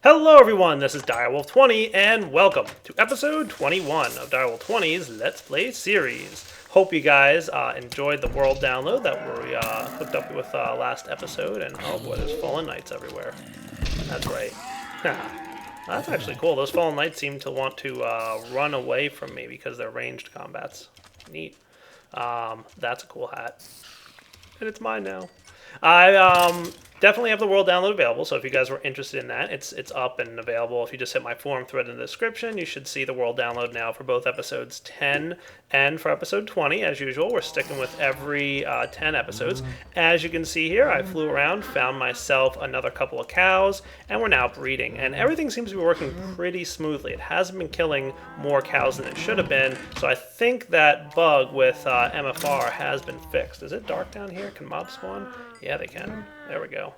Hello everyone, this is Direwolf20 and welcome to episode 21 of Direwolf20's Let's Play series. Hope you guys enjoyed the world download that we hooked up with last episode, and oh boy, there's fallen knights everywhere. That's right. That's actually cool. Those fallen knights seem to want to run away from me because they're ranged combats. Neat. That's a cool hat. And it's mine now. I definitely have the world download available, so if you guys were interested in that, it's up and available. If you just hit my forum thread in the description, you should see the world download now for both episodes 10 and for episode 20. As usual, we're sticking with every 10 episodes. As you can see here, I flew around, found myself another couple of cows, and we're now breeding. And everything seems to be working pretty smoothly. It hasn't been killing more cows than it should have been, so I think that bug with MFR has been fixed. Is it dark down here? Can mobs spawn? Yeah, they can. There we go.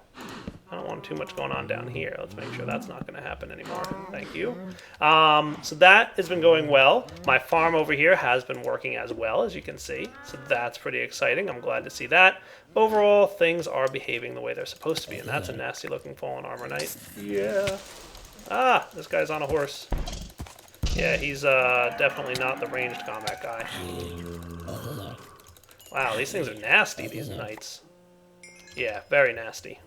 I don't want too much going on down here. Let's make sure that's not going to happen anymore. Thank you. So that has been going well. My farm over here has been working as well, as you can see. So that's pretty exciting. I'm glad to see that. Overall, things are behaving the way they're supposed to be. And that's a nasty looking fallen armor knight. Yeah. Ah, this guy's on a horse. Yeah, he's definitely not the ranged combat guy. Wow, these things are nasty, these knights. Yeah, very nasty.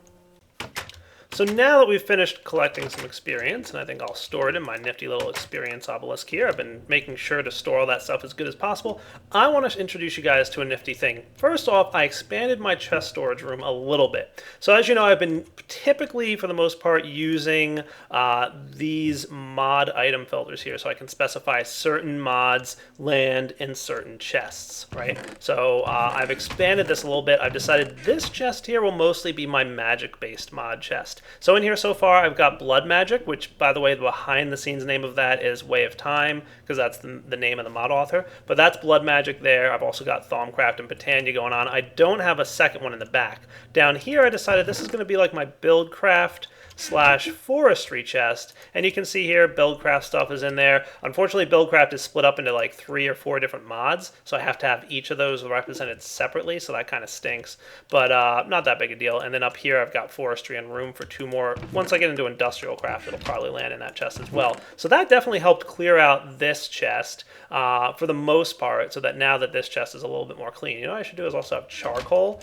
So now that we've finished collecting some experience, and I think I'll store it in my nifty little experience obelisk here, I've been making sure to store all that stuff as good as possible, I want to introduce you guys to a nifty thing. First off, I expanded my chest storage room a little bit. So as you know, I've been typically, for the most part, using these mod item filters here, so I can specify certain mods land in certain chests, right? So I've expanded this a little bit. I've decided this chest here will mostly be my magic-based mod chest. So in here so far, I've got Blood Magic, which, by the way, the behind-the-scenes name of that is Way of Time, because that's the name of the mod author. But that's Blood Magic there. I've also got Thaumcraft and Patania going on. I don't have a second one in the back. Down here, I decided this is going to be like my Buildcraft / forestry chest, and you can see here Buildcraft stuff is in there. Unfortunately, Buildcraft is split up into like 3 or 4 different mods, so I have to have each of those represented separately, so that kind of stinks, but not that big a deal. And then up here I've got forestry and room for 2 more. Once I get into industrial craft, it'll probably land in that chest as well. So that definitely helped clear out this chest for the most part, so that now that this chest is a little bit more clean. You know what I should do is also have charcoal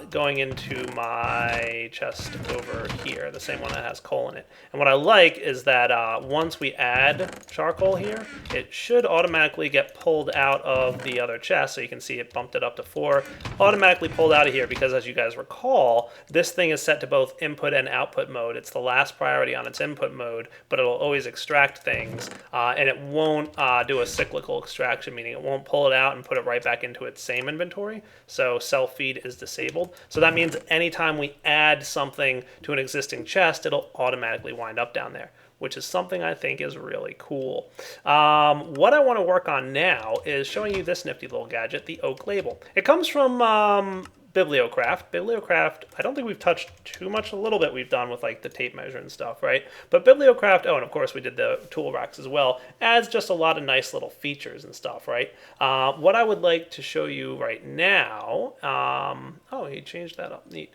going into my chest over here, the same one that has coal in it. And what I like is that once we add charcoal here, it should automatically get pulled out of the other chest. So you can see it bumped it up to 4, automatically pulled out of here, because as you guys recall, this thing is set to both input and output mode. It's the last priority on its input mode, but it'll always extract things, and it won't do a cyclical extraction, meaning it won't pull it out and put it right back into its same inventory. So self-feed is disabled. So that means anytime we add something to an existing chest, it'll automatically wind up down there, which is something I think is really cool. What I want to work on now is showing you this nifty little gadget, the oak label. It comes from Bibliocraft. Bibliocraft, I don't think we've touched too much. A little bit we've done with like the tape measure and stuff, right? But Bibliocraft, oh, and of course we did the tool racks as well, adds just a lot of nice little features and stuff, right? What I would like to show you right now, oh, he changed that up, neat.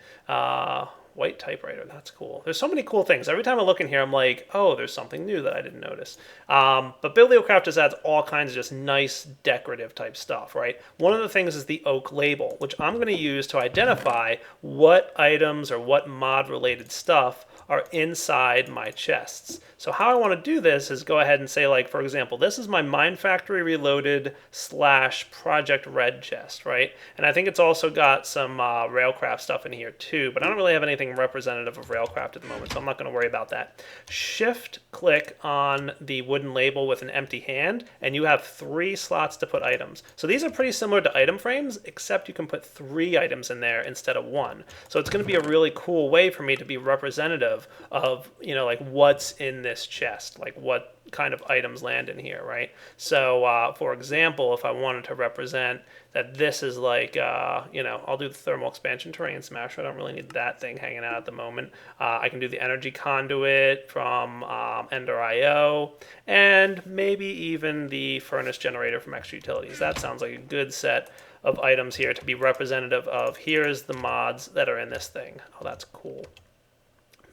White typewriter, that's cool. There's so many cool things. Every time I look in here, I'm like, oh, there's something new that I didn't notice. But Bibliocraft just adds all kinds of just nice decorative type stuff, right? One of the things is the oak label, which I'm going to use to identify what items or what mod related stuff are inside my chests. So how I want to do this is go ahead and say, like, for example, this is my Mine Factory Reloaded / Project Red chest, right? And I think it's also got some Railcraft stuff in here too, but I don't really have anything representative of Railcraft at the moment, so I'm not going to worry about that. Shift click on the wooden label with an empty hand, and you have 3 slots to put items. So these are pretty similar to item frames, except you can put 3 items in there instead of 1. So it's going to be a really cool way for me to be representative of, you know, like what's in this chest, like what kind of items land in here, right? So for example, if I wanted to represent that this is like, you know, I'll do the thermal expansion terrain smasher. I don't really need that thing hanging out at the moment. I can do the energy conduit from Ender IO, and maybe even the furnace generator from extra utilities. That sounds like a good set of items here to be representative of here's the mods that are in this thing. Oh, that's cool.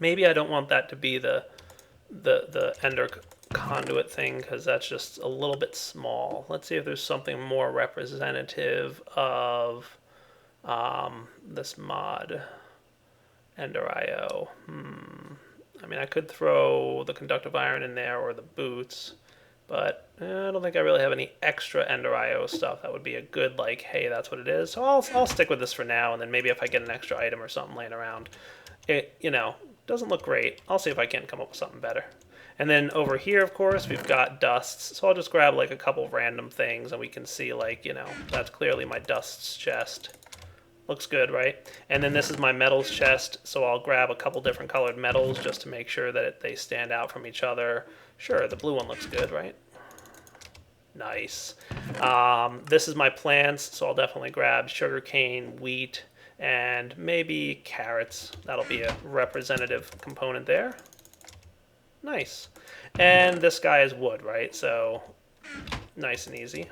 Maybe I don't want that to be the the ender conduit thing because that's just a little bit small. Let's see if there's something more representative of this mod. Ender IO. I mean, I could throw the conductive iron in there or the boots, but I don't think I really have any extra Ender IO stuff that would be a good, like, hey, that's what it is. So I'll stick with this for now, and then maybe if I get an extra item or something laying around, it, doesn't look great. I'll see if I can come up with something better. And then over here, of course, we've got dusts. So I'll just grab like a couple random things, and we can see, like, that's clearly my dusts chest. Looks good, right? And then this is my metals chest, so I'll grab a couple different colored metals just to make sure that they stand out from each other. Sure, the blue one looks good, right? Nice. This is my plants, so I'll definitely grab sugarcane, wheat, and maybe carrots. That'll be a representative component there. Nice. And this guy is wood, right? So nice and easy.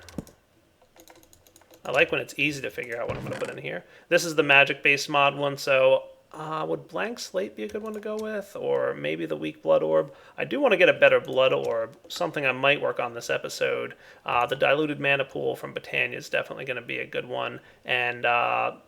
I like when it's easy to figure out what I'm going to put in here. This is the magic-based mod one, so would blank slate be a good one to go with? Or maybe the weak blood orb? I do want to get a better blood orb, something I might work on this episode. The diluted mana pool from Botania is definitely going to be a good one. And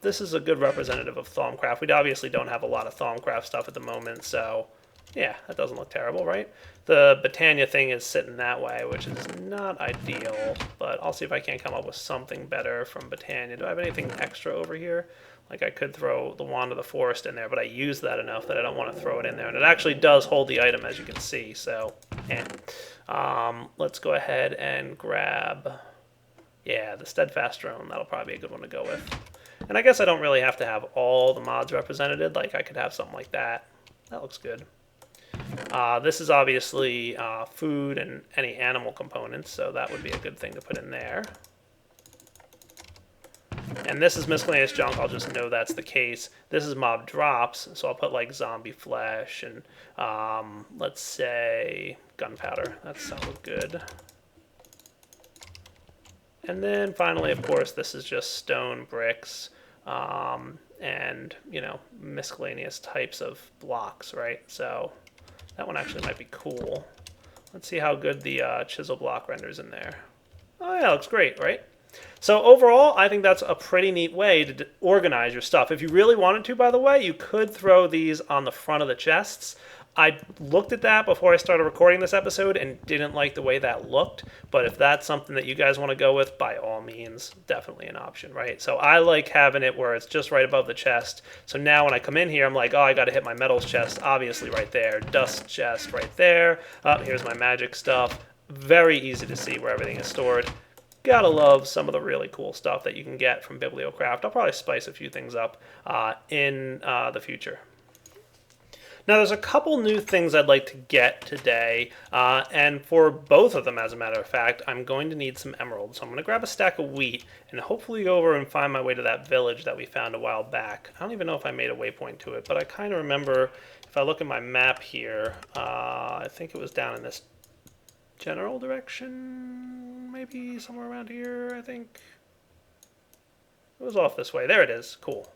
this is a good representative of Thaumcraft. We obviously don't have a lot of Thaumcraft stuff at the moment, so yeah, that doesn't look terrible, right? The Botania thing is sitting that way, which is not ideal, but I'll see if I can't come up with something better from Botania. Do I have anything extra over here? Like, I could throw the Wand of the Forest in there, but I use that enough that I don't want to throw it in there. And it actually does hold the item, as you can see, so let's go ahead and grab, yeah, the Steadfast Drone. That'll probably be a good one to go with. And I guess I don't really have to have all the mods represented. Like, I could have something like that. That looks good. This is obviously food and any animal components, so that would be a good thing to put in there. And this is miscellaneous junk. I'll just know that's the case. This is mob drops, so I'll put like zombie flesh and let's say gunpowder. That sounds good. And then finally, of course, this is just stone, bricks, and miscellaneous types of blocks, right? So that one actually might be cool. Let's see how good the chisel block renders in there. Oh yeah, looks great, right? So overall, I think that's a pretty neat way to organize your stuff. If you really wanted to, by the way, you could throw these on the front of the chests. I looked at that before I started recording this episode and didn't like the way that looked. But if that's something that you guys want to go with, by all means, definitely an option, right? So I like having it where it's just right above the chest. So now when I come in here, I'm like, oh, I got to hit my metals chest, obviously right there. Dust chest right there. Here's my magic stuff. Very easy to see where everything is stored. Gotta love some of the really cool stuff that you can get from Bibliocraft. I'll probably spice a few things up in the future. Now, there's a couple new things I'd like to get today, and for both of them, as a matter of fact, I'm going to need some emeralds. So I'm going to grab a stack of wheat and hopefully go over and find my way to that village that we found a while back. I don't even know if I made a waypoint to it, but I kind of remember, if I look at my map here, I think it was down in this general direction, maybe somewhere around here, I think. It was off this way. There it is. Cool.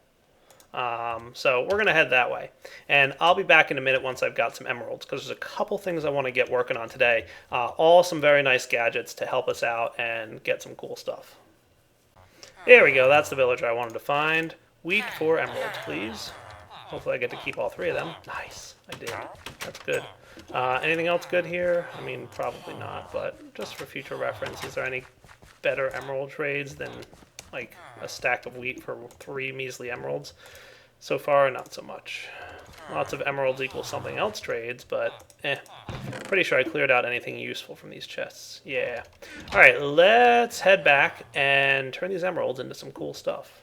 So we're going to head that way. And I'll be back in a minute once I've got some emeralds, because there's a couple things I want to get working on today. All some very nice gadgets to help us out and get some cool stuff. There we go. That's the villager I wanted to find. Wheat for emeralds, please. Hopefully I get to keep all three of them. Nice. I did. That's good. Anything else good here? I mean, probably not, but just for future reference, is there any better emerald trades than like a stack of wheat for 3 measly emeralds? So far, not so much. Lots of emeralds equals something else trades, but pretty sure I cleared out anything useful from these chests. Yeah. All right, let's head back and turn these emeralds into some cool stuff.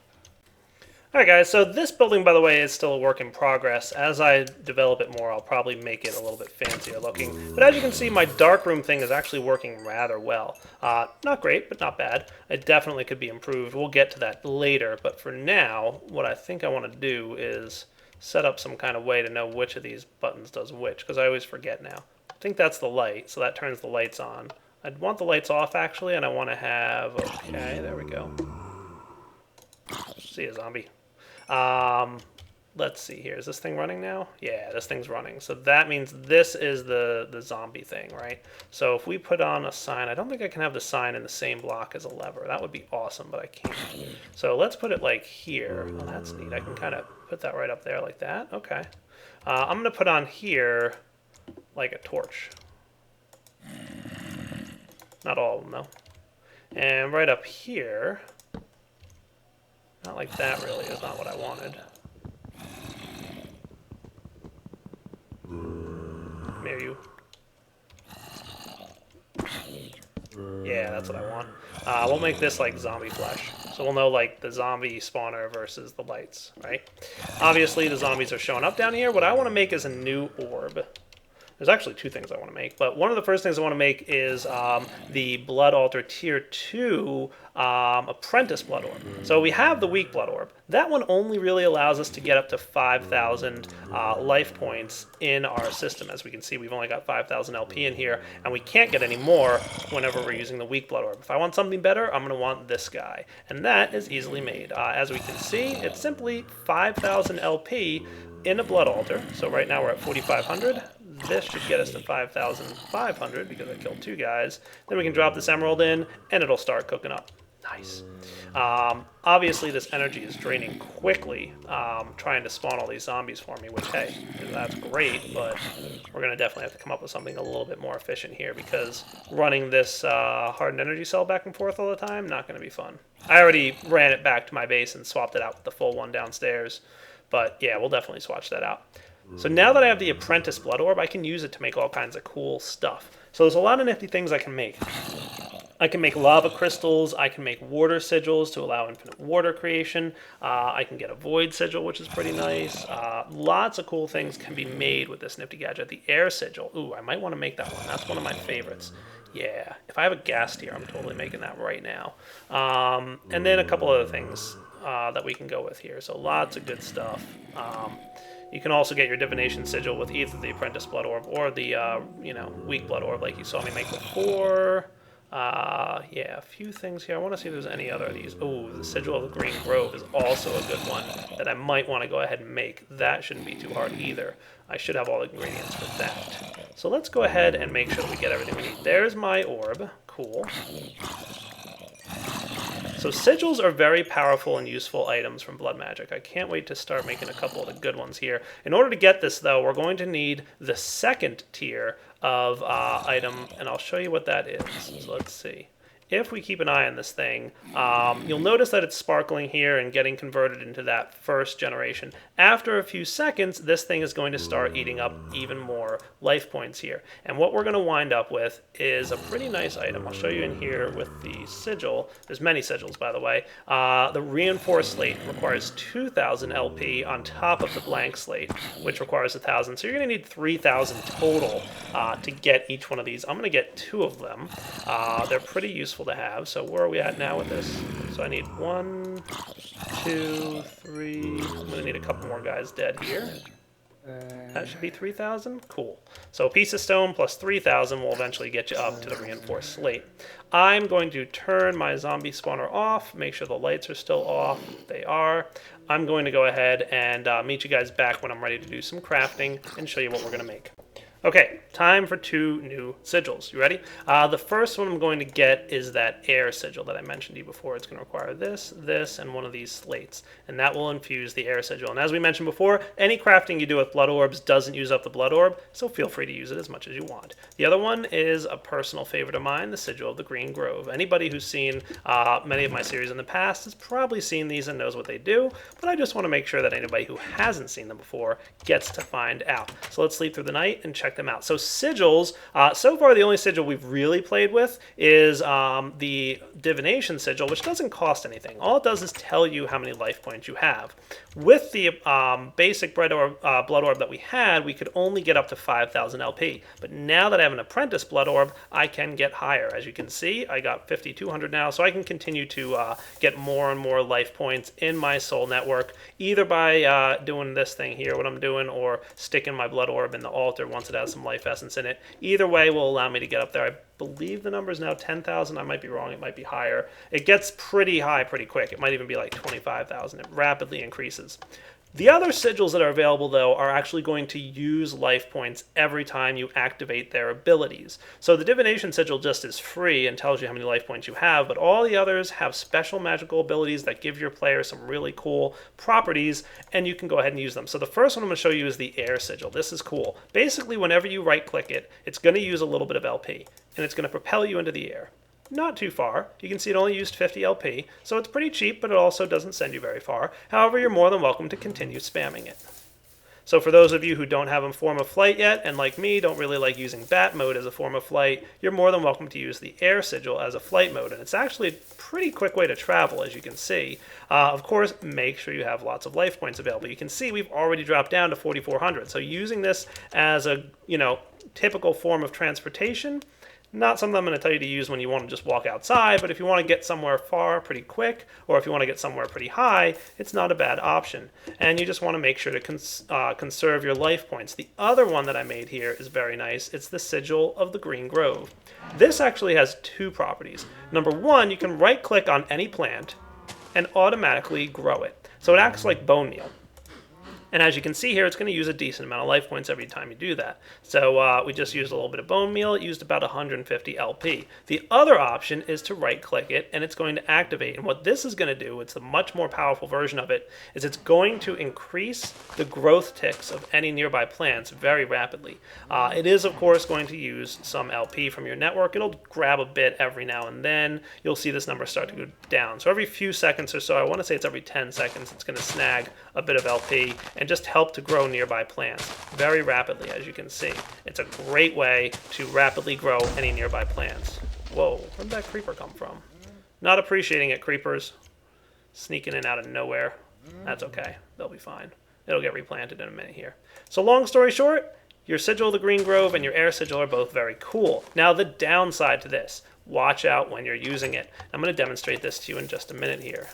Alright guys, so this building, by the way, is still a work in progress. As I develop it more, I'll probably make it a little bit fancier looking. But as you can see, my darkroom thing is actually working rather well. Not great, but not bad. It definitely could be improved. We'll get to that later, but for now, what I think I want to do is set up some kind of way to know which of these buttons does which, because I always forget now. I think that's the light, so that turns the lights on. I'd want the lights off, actually, and I want to have... Okay, there we go. See ya, zombie. let's see here. Is this thing running now? Yeah, this thing's running. So that means this is the zombie thing, right? So if we put on a sign, I don't think I can have the sign in the same block as a lever. That would be awesome, but I can't. So let's put it like here. Oh, that's neat. I can kind of put that right up there like that. Okay. I'm going to put on here like a torch. Not all of them, though. And right up here, not like that really, is not what I wanted. Maybe you. Yeah, that's what I want. We'll make this like zombie flesh. So we'll know like the zombie spawner versus the lights, right? Obviously the zombies are showing up down here. What I want to make is a new orb. There's actually two things I want to make, but one of the first things I want to make is the Blood Altar Tier 2 Apprentice Blood Orb. So we have the Weak Blood Orb. That one only really allows us to get up to 5,000 life points in our system. As we can see, we've only got 5,000 LP in here, and we can't get any more whenever we're using the Weak Blood Orb. If I want something better, I'm going to want this guy, and that is easily made. As we can see, it's simply 5,000 LP in a Blood Altar. So right now we're at 4,500. This should get us to 5,500 because I killed two guys. Then we can drop this emerald in, and it'll start cooking up. Nice. Obviously, this energy is draining quickly, trying to spawn all these zombies for me, which, hey, that's great, but we're going to definitely have to come up with something a little bit more efficient here because running this hardened energy cell back and forth all the time, not going to be fun. I already ran it back to my base and swapped it out with the full one downstairs, but yeah, we'll definitely swatch that out. So now that I have the Apprentice Blood Orb, I can use it to make all kinds of cool stuff. So there's a lot of nifty things I can make. I can make lava crystals, I can make water sigils to allow infinite water creation, I can get a void sigil, which is pretty nice. Lots of cool things can be made with this nifty gadget. The air sigil, ooh, I might want to make that one. That's one of my favorites. Yeah, if I have a gas tier, I'm totally making that right now. And then a couple other things that we can go with here. So lots of good stuff. You can also get your divination sigil with either the Apprentice Blood Orb or the Weak Blood Orb, like you saw me make before. Yeah, a few things here. I want to see if there's any other of these. Oh, the Sigil of the Green Grove is also a good one that I might want to go ahead and make. That shouldn't be too hard either. I should have all the ingredients for that. So let's go ahead and make sure we get everything we need. There's my orb. Cool. So sigils are very powerful and useful items from Blood Magic. I can't wait to start making a couple of the good ones here. In order to get this, though, we're going to need the second tier of item, and I'll show you what that is. So let's see. If we keep an eye on this thing, you'll notice that it's sparkling here and getting converted into that first generation. After a few seconds, this thing is going to start eating up even more life points here. And what we're going to wind up with is a pretty nice item. I'll show you in here with the sigil. There's many sigils, by the way. The reinforced slate requires 2,000 LP on top of the blank slate, which requires 1,000. So you're going to need 3,000 total to get each one of these. I'm going to get 2 of them. They're pretty useful to have. So where are we at now with this? So I need 1, 2, 3. I'm going to need a couple more guys dead here. That should be 3,000. Cool. So a piece of stone plus 3,000 will eventually get you up to the reinforced slate. I'm going to turn my zombie spawner off, make sure the lights are still off. They are. I'm going to go ahead and meet you guys back when I'm ready to do some crafting and show you what we're going to make. Okay, time for 2 new sigils. You ready? The first one I'm going to get is that air sigil that I mentioned to you before. It's going to require this, this, and one of these slates, and that will infuse the air sigil. And as we mentioned before, any crafting you do with blood orbs doesn't use up the blood orb, so feel free to use it as much as you want. The other one is a personal favorite of mine, the sigil of the Green Grove. Anybody who's seen many of my series in the past has probably seen these and knows what they do, but I just want to make sure that anybody who hasn't seen them before gets to find out. So let's sleep through the night and check them out. So sigils, so far the only sigil we've really played with is the divination sigil, which doesn't cost anything. All it does is tell you how many life points you have. With the basic blood orb that we had, we could only get up to 5,000 LP. But now that I have an apprentice blood orb, I can get higher. As you can see, I got 5,200 now, so I can continue to get more and more life points in my soul network, either by doing this thing here, what I'm doing, or sticking my blood orb in the altar once it has some life essence in it. Either way will allow me to get up there. I believe the number is now 10,000. I might be wrong. It might be higher. It gets pretty high pretty quick. It might even be like 25,000. It rapidly increases. The other sigils that are available, though, are actually going to use life points every time you activate their abilities. So the Divination sigil just is free and tells you how many life points you have, but all the others have special magical abilities that give your player some really cool properties, and you can go ahead and use them. So the first one I'm going to show you is the Air sigil. This is cool. Basically, whenever you right-click it, it's going to use a little bit of LP, and it's going to propel you into the air. Not too far. You can see it only used 50 LP, so it's pretty cheap, but it also doesn't send you very far. However, you're more than welcome to continue spamming it. So for those of you who don't have a form of flight yet, and like me, don't really like using bat mode as a form of flight, you're more than welcome to use the air sigil as a flight mode, and it's actually a pretty quick way to travel, as you can see. Of course, make sure you have lots of life points available. You can see we've already dropped down to 4,400, so using this as a, typical form of transportation, not something I'm going to tell you to use when you want to just walk outside, but if you want to get somewhere far pretty quick, or if you want to get somewhere pretty high, it's not a bad option. And you just want to make sure to conserve your life points. The other one that I made here is very nice. It's the Sigil of the Green Grove. This actually has two properties. Number one, you can right-click on any plant and automatically grow it. So it acts like bone meal. And as you can see here, it's going to use a decent amount of life points every time you do that. So we just used a little bit of bone meal. It used about 150 LP. The other option is to right-click it, and it's going to activate. And what this is going to do, it's a much more powerful version of it, is it's going to increase the growth ticks of any nearby plants very rapidly. It is, of course, going to use some LP from your network. It'll grab a bit every now and then. You'll see this number start to go down. So every few seconds or so, I want to say it's every 10 seconds, it's going to snag a bit of LP and just help to grow nearby plants very rapidly, as you can see. It's a great way to rapidly grow any nearby plants. Whoa, where'd that creeper come from? Not appreciating it, creepers. Sneaking in out of nowhere. That's okay, they'll be fine. It'll get replanted in a minute here. So long story short, your Sigil of the Green Grove and your Air Sigil are both very cool. Now the downside to this, watch out when you're using it. I'm going to demonstrate this to you in just a minute here.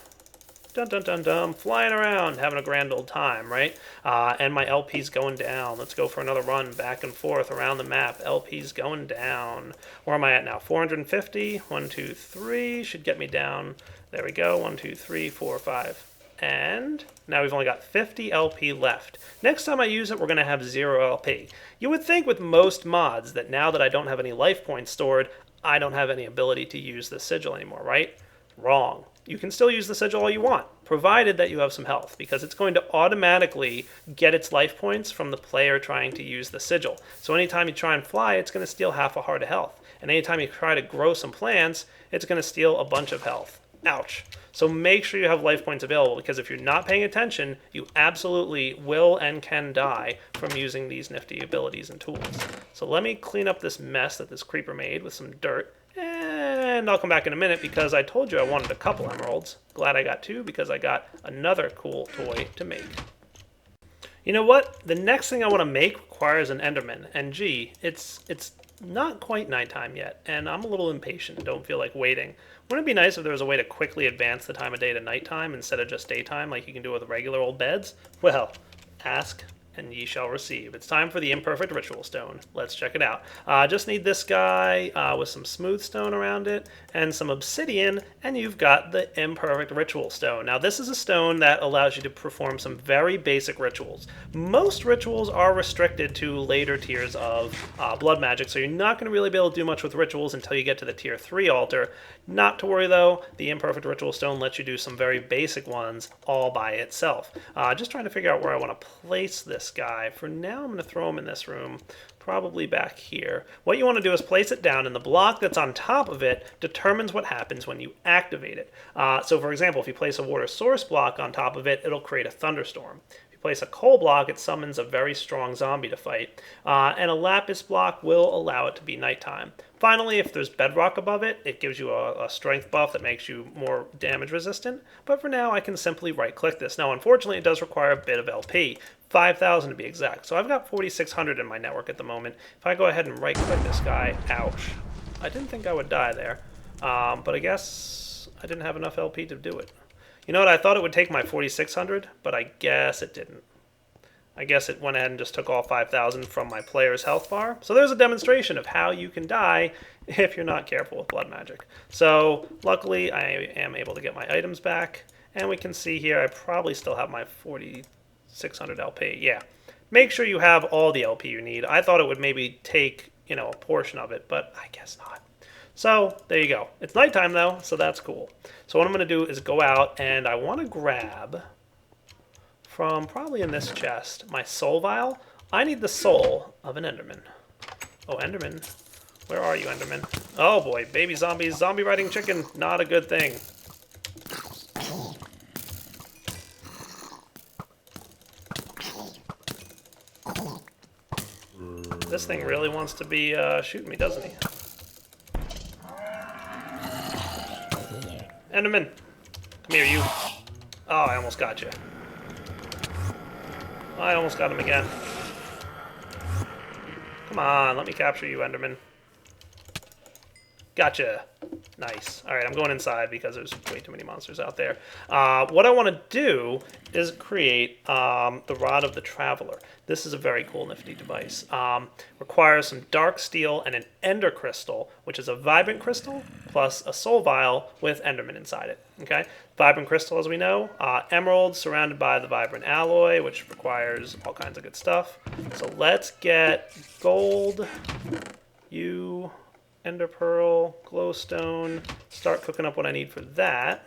Dun dun dun dun, flying around, having a grand old time, right? And my LP's going down. Let's go for another run back and forth around the map. LP's going down. Where am I at now? 450. 1, 2, 3 should get me down. There we go. 1, 2, 3, 4, 5. And now we've only got 50 LP left. Next time I use it, we're going to have 0 LP. You would think with most mods that now that I don't have any life points stored, I don't have any ability to use the sigil anymore, right? Wrong. You can still use the sigil all you want, provided that you have some health, because it's going to automatically get its life points from the player trying to use the sigil. So anytime you try and fly, it's going to steal half a heart of health. And anytime you try to grow some plants, it's going to steal a bunch of health. Ouch. So make sure you have life points available, because if you're not paying attention, you absolutely will and can die from using these nifty abilities and tools. So let me clean up this mess that this creeper made with some dirt. And I'll come back in a minute because I told you I wanted a couple emeralds. Glad I got 2 because I got another cool toy to make. You know what? The next thing I want to make requires an Enderman. And gee, it's not quite nighttime yet, and I'm a little impatient. Don't feel like waiting. Wouldn't it be nice if there was a way to quickly advance the time of day to nighttime instead of just daytime like you can do with regular old beds? Well, ask and ye shall receive. It's time for the Imperfect Ritual Stone. Let's check it out. Just need this guy with some smooth stone around it and some obsidian, and you've got the Imperfect Ritual Stone. Now this is a stone that allows you to perform some very basic rituals. Most rituals are restricted to later tiers of blood magic, so you're not going to really be able to do much with rituals until you get to the tier 3 altar. Not to worry though, the Imperfect Ritual Stone lets you do some very basic ones all by itself. Just trying to figure out where I want to place this guy. For now, I'm going to throw him in this room, probably back here. What you want to do is place it down, and the block that's on top of it determines what happens when you activate it. So for example, if you place a water source block on top of it, it'll create a thunderstorm. If you place a coal block, it summons a very strong zombie to fight. And a lapis block will allow it to be nighttime. Finally, if there's bedrock above it, it gives you a strength buff that makes you more damage resistant. But for now, I can simply right-click this. Now, unfortunately, it does require a bit of LP. 5,000 to be exact. So I've got 4,600 in my network at the moment. If I go ahead and right-click this guy, ouch. I didn't think I would die there. But I guess I didn't have enough LP to do it. You know what? I thought it would take my 4,600, but I guess it didn't. I guess it went ahead and just took all 5,000 from my player's health bar. So there's a demonstration of how you can die if you're not careful with blood magic. So luckily, I am able to get my items back. And we can see here I probably still have my 40 600 LP. Yeah. Make sure you have all the LP you need. I thought it would maybe take, you know, a portion of it, but I guess not. So there you go. It's nighttime though, so that's cool. So what I'm going to do is go out and I want to grab from probably in this chest my soul vial. I need the soul of an Enderman. Oh, Enderman. Where are you, Enderman? Oh boy, baby zombies, zombie riding chicken. Not a good thing. This thing really wants to be shooting me, doesn't he? Enderman! Come here, you. Oh, I almost got you. I almost got him again. Come on, let me capture you, Enderman. Gotcha. Nice. Alright, I'm going inside because there's way too many monsters out there. What I want to do is create the Rod of the Traveler. This is a very cool, nifty device. Requires some dark steel and an ender crystal, which is a vibrant crystal, plus a soul vial with enderman inside it. Okay? Vibrant crystal, as we know, emerald surrounded by the vibrant alloy, which requires all kinds of good stuff. So let's get gold, ender pearl, glowstone, start cooking up what I need for that.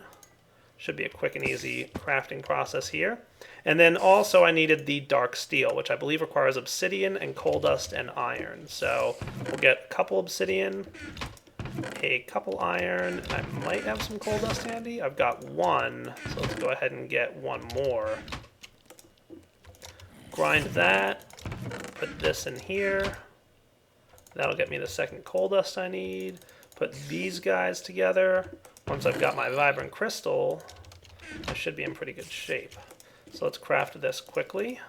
Should be a quick and easy crafting process here. And then also I needed the dark steel, which I believe requires obsidian and coal dust and iron. So we'll get a couple obsidian, a couple iron, and I might have some coal dust handy. I've got one, so let's go ahead and get one more. Grind that, put this in here. That'll get me the second coal dust I need. Put these guys together. Once I've got my vibrant crystal, I should be in pretty good shape. So let's craft this quickly.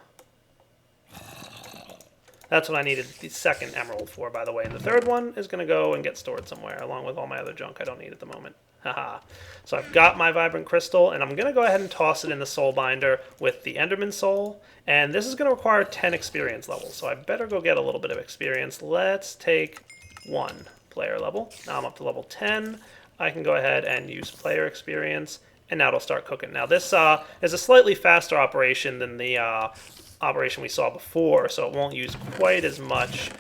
That's what I needed the second emerald for, by the way. And the third one is going to go and get stored somewhere, along with all my other junk I don't need at the moment. Haha. So I've got my vibrant crystal, and I'm going to go ahead and toss it in the soul binder with the enderman soul. And this is going to require 10 experience levels, so I better go get a little bit of experience. Let's take 1 player level. Now I'm up to level 10. I can go ahead and use player experience, and now it'll start cooking. Now this is a slightly faster operation than the operation we saw before, so it won't use quite as much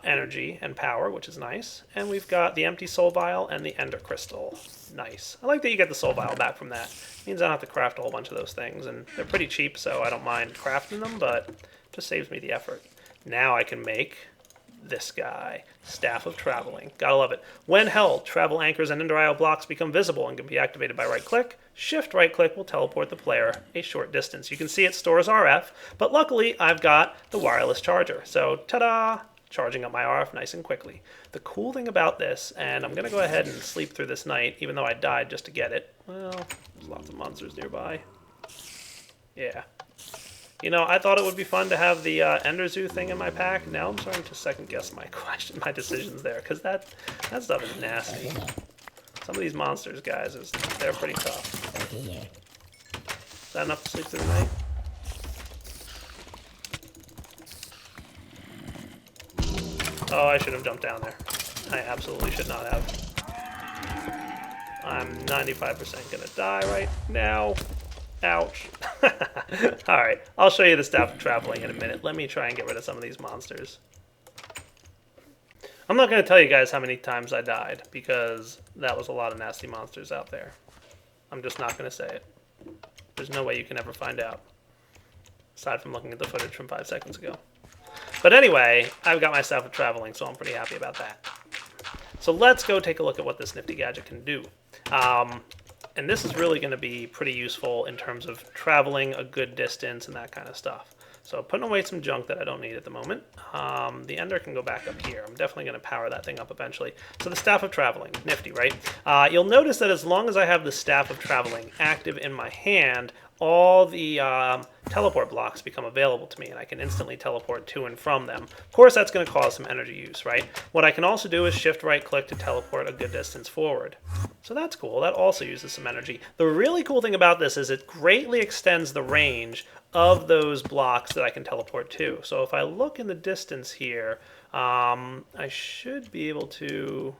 energy and power, which is nice. And we've got the empty soul vial and the ender crystal. Nice. I like that you get the soul vial back from that. It means I don't have to craft a whole bunch of those things, and they're pretty cheap, so I don't mind crafting them, but it just saves me the effort. Now I can make this guy, Staff of Traveling. Gotta love it. When held, travel anchors and ender blocks become visible and can be activated by right-click. Shift right-click will teleport the player a short distance. You can see it stores RF, but luckily I've got the wireless charger. So, ta-da! Charging up my RF nice and quickly. The cool thing about this, and I'm going to go ahead and sleep through this night, even though I died just to get it. Well, there's lots of monsters nearby. Yeah. You know, I thought it would be fun to have the Ender Zoo thing in my pack. Now I'm starting to second guess my decisions there, because that stuff is nasty. Some of these monsters, guys, they're pretty tough. Is that enough to sleep through the night? Oh, I should have jumped down there. I absolutely should not have. I'm 95% gonna die right now. Ouch. Alright, I'll show you the Staff of Traveling in a minute. Let me try and get rid of some of these monsters. I'm not going to tell you guys how many times I died, because that was a lot of nasty monsters out there. I'm just not going to say it. There's no way you can ever find out, aside from looking at the footage from 5 seconds ago. But anyway, I've got my Staff of Traveling, so I'm pretty happy about that. So let's go take a look at what this nifty gadget can do. And this is really going to be pretty useful in terms of traveling a good distance and that kind of stuff. So putting away some junk that I don't need at the moment. The ender can go back up here. I'm definitely going to power that thing up eventually. So the Staff of Traveling, nifty, right? You'll notice that as long as I have the Staff of Traveling active in my hand, all the teleport blocks become available to me, and I can instantly teleport to and from them. Of course, that's going to cause some energy use, right? What I can also do is shift right-click to teleport a good distance forward. So that's cool. That also uses some energy. The really cool thing about this is it greatly extends the range of those blocks that I can teleport to. So if I look in the distance here, I should be able to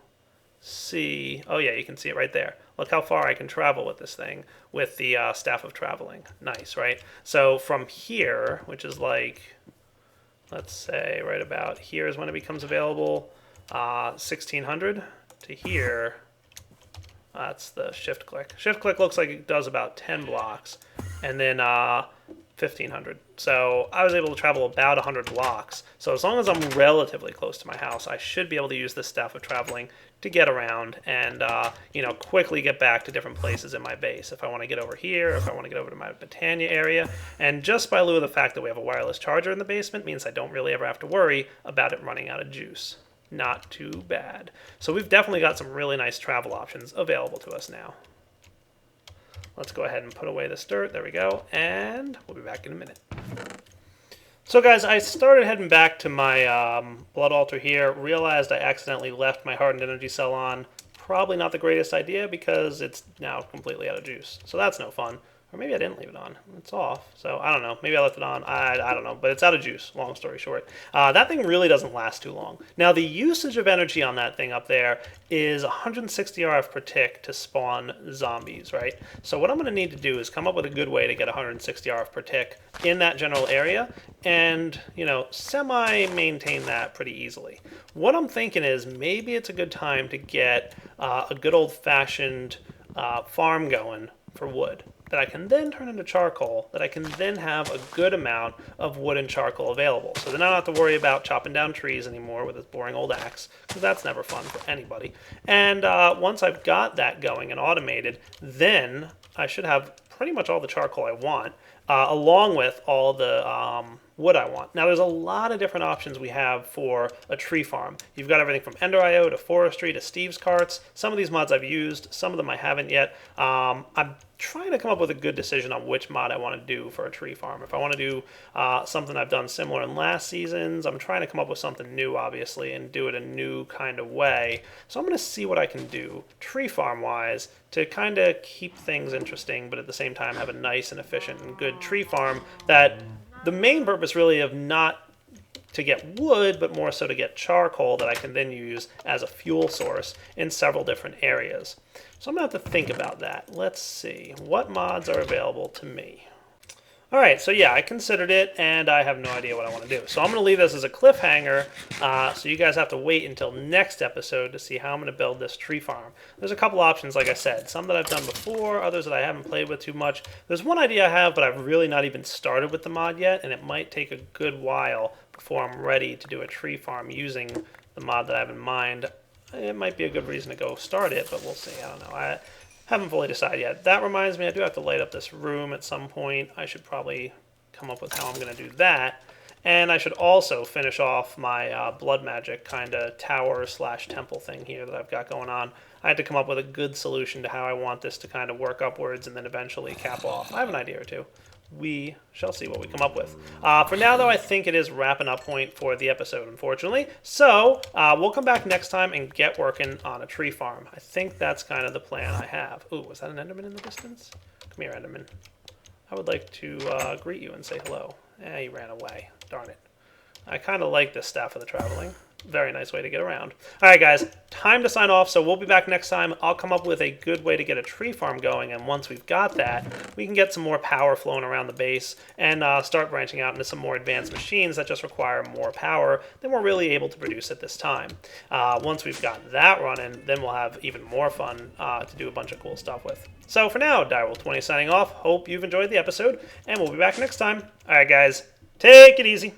see. Oh yeah, you can see it right there. Look how far I can travel with this thing with the Staff of Traveling. Nice, right? So from here, which is like, let's say right about here is when it becomes available, 1600 to here. That's the shift click. Shift click looks like it does about 10 blocks, and then 1500. So I was able to travel about 100 blocks. So as long as I'm relatively close to my house, I should be able to use this Staff of Traveling to get around and quickly get back to different places in my base. If I want to get over here, if I want to get over to my Botania area, and just by lieu of the fact that we have a wireless charger in the basement means I don't really ever have to worry about it running out of juice. Not too bad. So we've definitely got some really nice travel options available to us now. Let's go ahead and put away this dirt. There we go. And we'll be back in a minute. So guys, I started heading back to my blood altar here. Realized I accidentally left my hardened energy cell on. Probably not the greatest idea because it's now completely out of juice. So that's no fun. Or maybe I didn't leave it on. It's off. So I don't know. Maybe I left it on. I don't know. But it's out of juice, long story short. That thing really doesn't last too long. Now, the usage of energy on that thing up there is 160 RF per tick to spawn zombies, right? So what I'm going to need to do is come up with a good way to get 160 RF per tick in that general area and, semi-maintain that pretty easily. What I'm thinking is maybe it's a good time to get a good old-fashioned farm going for wood that I can then turn into charcoal, that I can then have a good amount of wood and charcoal available. So then I don't have to worry about chopping down trees anymore with this boring old axe, because that's never fun for anybody. And once I've got that going and automated, then I should have pretty much all the charcoal I want, along with all the wood I want. Now there's a lot of different options we have for a tree farm. You've got everything from Ender.io to Forestry to Steve's Carts. Some of these mods I've used, some of them I haven't yet. I'm trying to come up with a good decision on which mod I want to do for a tree farm. If I want to do something I've done similar in last seasons, I'm trying to come up with something new, obviously, and do it a new kind of way. So I'm going to see what I can do tree farm-wise to kind of keep things interesting, but at the same time have a nice and efficient and good tree farm that the main purpose really of not to get wood, but more so to get charcoal that I can then use as a fuel source in several different areas. So I'm going to have to think about that. Let's see. What mods are available to me? Alright, so yeah, I considered it, and I have no idea what I want to do. So I'm going to leave this as a cliffhanger, so you guys have to wait until next episode to see how I'm going to build this tree farm. There's a couple options, like I said. Some that I've done before, others that I haven't played with too much. There's one idea I have, but I've really not even started with the mod yet, and it might take a good while before I'm ready to do a tree farm using the mod that I have in mind. It might be a good reason to go start it, but we'll see. I don't know. I haven't fully decided yet. That reminds me, I do have to light up this room at some point. I should probably come up with how I'm going to do that. And I should also finish off my blood magic kind of tower/temple thing here that I've got going on. I had to come up with a good solution to how I want this to kind of work upwards and then eventually cap off. I have an idea or two. We shall see what we come up with. For now, though, I think it is wrapping up point for the episode, unfortunately. So we'll come back next time and get working on a tree farm. I think that's kind of the plan I have. Ooh, was that an Enderman in the distance? Come here, Enderman. I would like to greet you and say hello. He ran away. Darn it. I kind of like this Staff of the Traveling. Very nice way to get around. Alright guys, time to sign off, so we'll be back next time. I'll come up with a good way to get a tree farm going, and once we've got that, we can get some more power flowing around the base and start branching out into some more advanced machines that just require more power than we're really able to produce at this time. Once we've got that running, then we'll have even more fun to do a bunch of cool stuff with. So for now, Direwolf20 signing off. Hope you've enjoyed the episode, and we'll be back next time. Alright guys, take it easy.